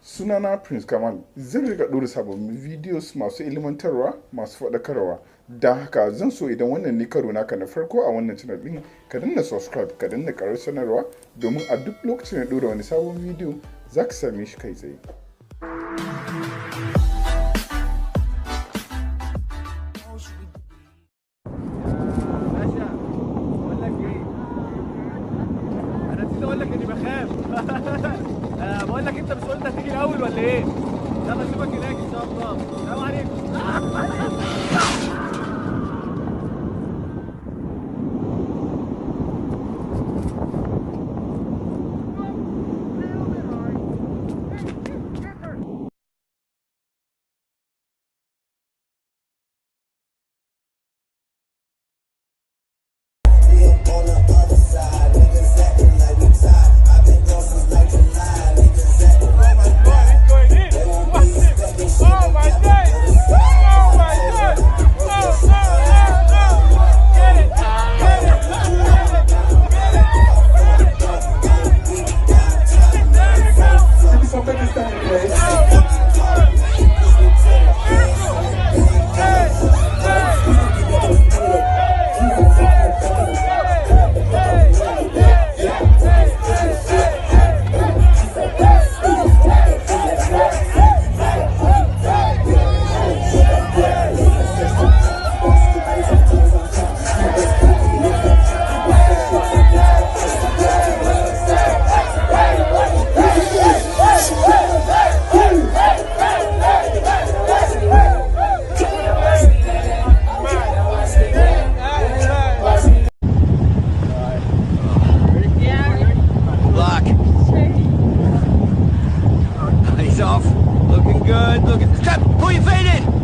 Sunana Prince Kamal, zan riga ɗora sababbin videos masu ilmantarwa masu faɗakarwa. Da haka zan so idan wannan ne karo naka na farko a wannan channel ɗin ka danna subscribe ka danna ƙarar sanarwa domin a duk lokacin da ɗora wani sabon video za ka same shi kai tsaye. اقول لك اني بخاف. بقول لك انت مش قلت هتيجي الاول ولا ايه؟ يلا اشوفك هناك ان شاء الله. السلام عليكم. He's off. Looking good. Stop! Pull your feet in!